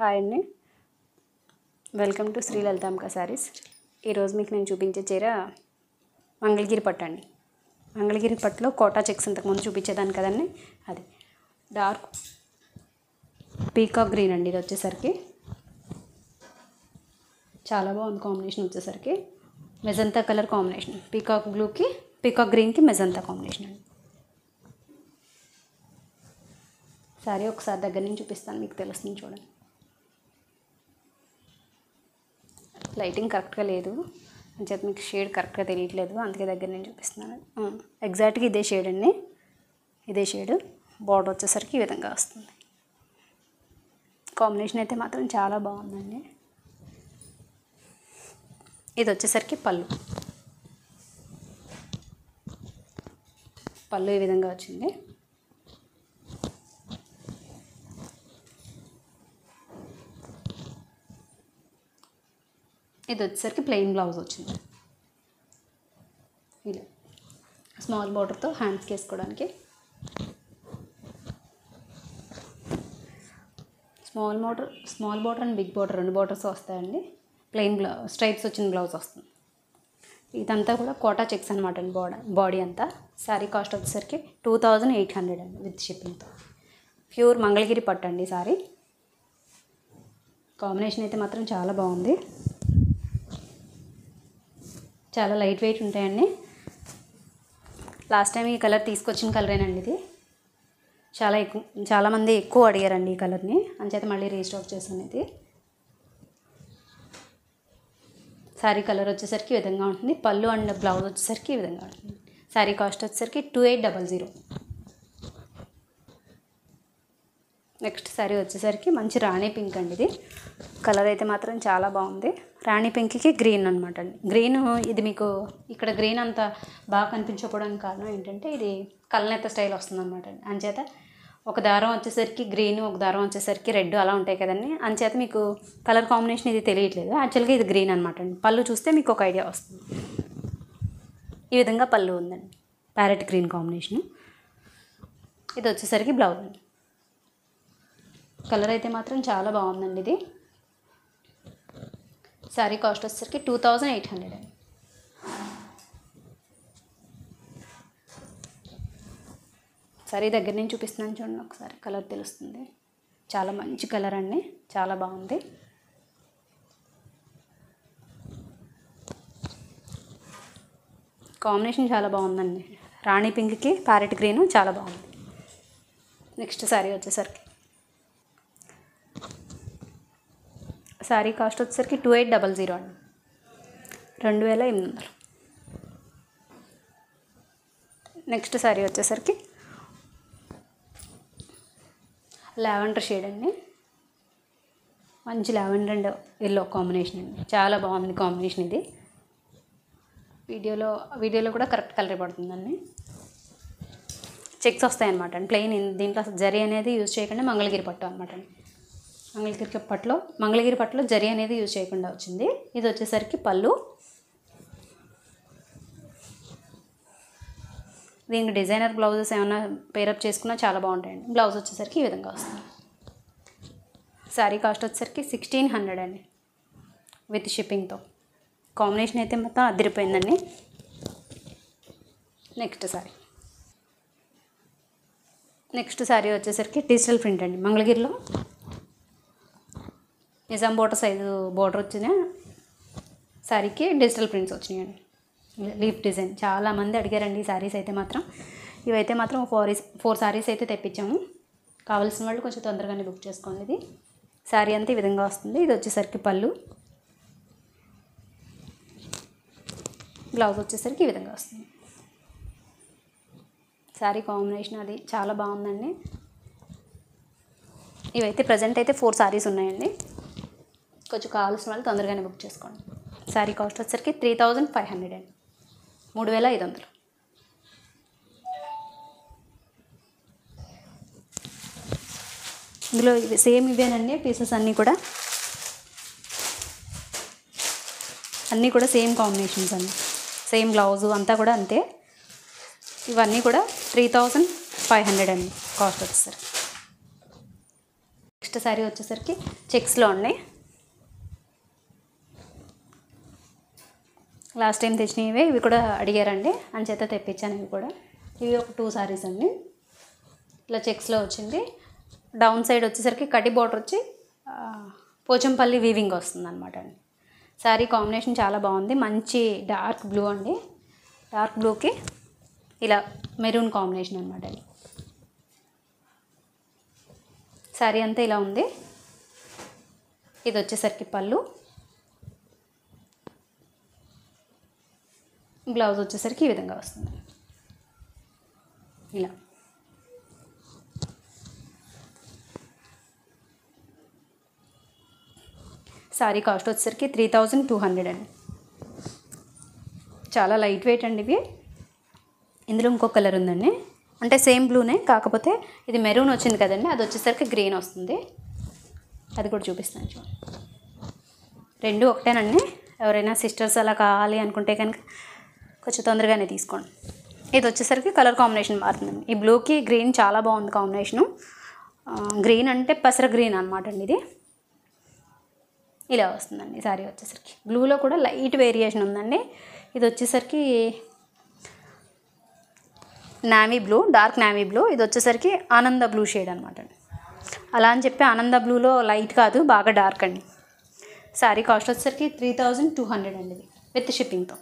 Hi అండి, welcome to Shri Lalitambika saris. ఈరోజు మీకు నేను చూపించే చీర మంగళగిరి పట్టు అండి. మంగళగిరి పట్టులో కోటా చెక్స్ ఇంతకుముందు చూపించేదాన్ని కదండి, అది డార్క్ పీకాక్ గ్రీన్ అండి. ఇది వచ్చేసరికి చాలా బాగుంది కాంబినేషన్. వచ్చేసరికి మెజంతా కలర్ కాంబినేషన్, పీకాక్ బ్లూకి పీకాక్ గ్రీన్కి మెజంతా కాంబినేషన్ అండి. శారీ ఒకసారి దగ్గర నుంచి చూపిస్తాను, మీకు తెలుస్తుంది చూడండి. లైటింగ్ కరెక్ట్గా లేదు అని చెప్పి మీకు షేడ్ కరెక్ట్గా తెలియట్లేదు, అందుకే దగ్గర నేను చూపిస్తున్నాను. ఎగ్జాక్ట్గా ఇదే షేడ్ అండి, ఇదే షేడ్. బార్డర్ వచ్చేసరికి ఈ విధంగా వస్తుంది. కాంబినేషన్ అయితే మాత్రం చాలా బాగుందండి. ఇది వచ్చేసరికి పళ్ళు ఈ విధంగా వచ్చింది. ఇది వచ్చేసరికి ప్లెయిన్ బ్లౌజ్ వచ్చింది. ఇలా స్మాల్ బార్డర్తో హ్యాండ్స్కి వేసుకోవడానికి. Small border and big border రెండు బార్డర్స్ వస్తాయండి. ప్లెయిన్ స్ట్రైప్స్ వచ్చిన బ్లౌజ్ వస్తుంది. ఇదంతా కూడా కోటా చెక్స్ అనమాట అండి. బాడీ అంతా. శారీ కాస్ట్ వచ్చేసరికి 2800 అండి విత్ షిప్పింగ్తో. ప్యూర్ మంగళగిరి పట్టు అండి శారీ. కాంబినేషన్ అయితే మాత్రం చాలా బాగుంది. చాలా లైట్ వెయిట్ ఉంటాయండి. లాస్ట్ టైం ఈ కలర్ తీసుకొచ్చిన కలరేనండి ఇది. చాలామంది ఎక్కువ అడిగారండి ఈ కలర్ని, అంచేత మళ్ళీ రీస్టాక్ చేశాను ఇది. శారీ కలర్ వచ్చేసరికి ఈ విధంగా ఉంటుంది. పళ్ళు అండ్ బ్లౌజ్ వచ్చేసరికి ఈ విధంగా ఉంటుంది. శారీ కాస్ట్ వచ్చేసరికి 2800. నెక్స్ట్ శారీ వచ్చేసరికి మంచి రాణి పింక్ అండి. ఇది కలర్ అయితే మాత్రం చాలా బాగుంది. రాణి పింక్కి గ్రీన్ అనమాట అండి. గ్రీన్ ఇది మీకు ఇక్కడ గ్రీన్ అంత బాగా కనిపించకపోవడానికి కారణం ఏంటంటే ఇది కల్నేత స్టైల్ వస్తుంది అనమాట అండి. అంచేత ఒక దారం వచ్చేసరికి గ్రీన్, ఒక దారం వచ్చేసరికి రెడ్ అలా ఉంటాయి కదండి. అంచేత మీకు కలర్ కాంబినేషన్ ఇది తెలియట్లేదు. యాక్చువల్గా ఇది గ్రీన్ అనమాట అండి. పళ్ళు చూస్తే మీకు ఒక ఐడియా వస్తుంది. ఈ విధంగా పళ్ళు ఉందండి, ప్యారెట్ గ్రీన్ కాంబినేషను. ఇది వచ్చేసరికి బ్లౌజ్ అండి. కలర్ అయితే మాత్రం చాలా బాగుందండి ఇది. శారీ కాస్ట్ వచ్చేసరికి 2800 అండి. శారీ దగ్గర నుంచి చూపిస్తున్నాను చూడండి, ఒకసారి కలర్ తెలుస్తుంది. చాలా మంచి కలర్ అండి, చాలా బాగుంది. కాంబినేషన్ చాలా బాగుందండి. రాణి పింక్కి ప్యారెట్ గ్రీన్ చాలా బాగుంది. నెక్స్ట్ శారీ వచ్చేసరికి శారీ కాస్ట్ వచ్చేసరికి 2800 అండి, 2800. నెక్స్ట్ శారీ వచ్చేసరికి లావెండర్ షేడ్ అండి. మంచి లావెండర్ అండ్ ఎల్లో కాంబినేషన్ అండి, చాలా బాగుంది కాంబినేషన్ ఇది. వీడియోలో కూడా కరెక్ట్ కలర్ పడుతుందండి. చెక్స్ వస్తాయన్నమాట అండి ప్లెయిన్. దీంట్లో జరీ అనేది యూజ్ చేయకుండా మంగళగిరి పట్టు అనమాట అండి. మంగళగిరి పట్టులో జరీ అనేది యూజ్ చేయకుండా వచ్చింది. ఇది వచ్చేసరికి పళ్ళు. దీనికి డిజైనర్ బ్లౌజెస్ ఏమైనా పేరప్ చేసుకున్నా చాలా బాగుంటాయండి. బ్లౌజ్ వచ్చేసరికి ఈ విధంగా వస్తుంది. శారీ కాస్ట్ వచ్చేసరికి 1600 అండి విత్ షిప్పింగ్తో. కాంబినేషన్ అయితే మొత్తం అదిరిపోయిందండి. నెక్స్ట్ శారీ వచ్చేసరికి డిజిటల్ ప్రింట్ అండి. మంగళగిరిలో నిజాం బోర్డర్ సైజు బోర్డర్ వచ్చిన శారీకి డిజిటల్ ప్రింట్స్ వచ్చినాయండి. లీఫ్ డిజైన్ చాలామంది అడిగారండి ఈ శారీస్ అయితే మాత్రం. ఇవైతే మాత్రం 4 శారీస్ అయితే తెప్పించాము. కావాల్సిన వాళ్ళు కొంచెం తొందరగానే బుక్ చేసుకోండి. ఇది శారీ అంతా ఈ విధంగా వస్తుంది. ఇది వచ్చేసరికి పళ్ళు, బ్లౌజ్ వచ్చేసరికి ఈ విధంగా వస్తుంది. శారీ కాంబినేషన్ అది చాలా బాగుందండి. ఇవైతే ప్రజెంట్ అయితే 4 శారీస్ ఉన్నాయండి. కొంచెం కావాల్సిన వాళ్ళు తొందరగానే బుక్ చేసుకోండి. శారీ కాస్ట్ వచ్చేసరికి 3500 అండి, 3500. ఇందులో సేమ్ ఇవేనండి పీసెస్ అన్నీ కూడా సేమ్ కాంబినేషన్స్ అండి. సేమ్ బ్లౌజు అంతా కూడా అంతే. ఇవన్నీ కూడా 3500 అండి కాస్ట్ వచ్చేసరికి. నెక్స్ట్ శారీ వచ్చేసరికి చెక్స్లో ఉన్నాయి. లాస్ట్ టైం తెచ్చినవి ఇవి కూడా అడిగారండి, అంచేత తెప్పించాను. ఇవి కూడా ఇవి ఒక 2 సారీస్ అండి. ఇలా చెక్స్లో వచ్చింది. డౌన్ సైడ్ వచ్చేసరికి కటి బార్డర్ వచ్చి పోచంపల్లి వీవింగ్ వస్తుంది అనమాట అండి. శారీ కాంబినేషన్ చాలా బాగుంది. మంచి డార్క్ బ్లూ అండి. డార్క్ బ్లూకి ఇలా మెరూన్ కాంబినేషన్ అనమాట అండి. శారీ అంతా ఇలా ఉంది. ఇది వచ్చేసరికి పళ్ళు, బ్లౌజ్ వచ్చేసరికి ఈ విధంగా వస్తుంది. ఇలా శారీ కాస్ట్ వచ్చేసరికి 3200 అండి. చాలా లైట్ వెయిట్ అండి ఇవి. ఇందులో ఇంకో కలర్ ఉందండి, అంటే సేమ్ బ్లూనే, కాకపోతే ఇది మెరూన్ వచ్చింది కదండి, అది వచ్చేసరికి గ్రీన్ వస్తుంది. అది కూడా చూపిస్తాను చూడండి. రెండు ఒకటేనండి. ఎవరైనా సిస్టర్స్ అలా కావాలి అనుకుంటే కనుక కొంచెం తొందరగానే తీసుకోండి. ఇది వచ్చేసరికి కలర్ కాంబినేషన్ మారుతుందండి. ఈ బ్లూకి గ్రీన్ చాలా బాగుంది కాంబినేషను. గ్రీన్ అంటే పసర గ్రీన్ అనమాట అండి. ఇది ఇలా వస్తుందండి శారీ వచ్చేసరికి. బ్లూలో కూడా లైట్ వేరియేషన్ ఉందండి. ఇది వచ్చేసరికి navy blue, dark navy blue. ఇది వచ్చేసరికి ఆనంద బ్లూ షేడ్ అనమాట అండి. అలా అని చెప్పి ఆనంద బ్లూలో లైట్ కాదు, బాగా డార్క్ అండి. శారీ కాస్ట్ వచ్చేసరికి 3200 అండి, ఇది విత్ షిప్పింగ్తో.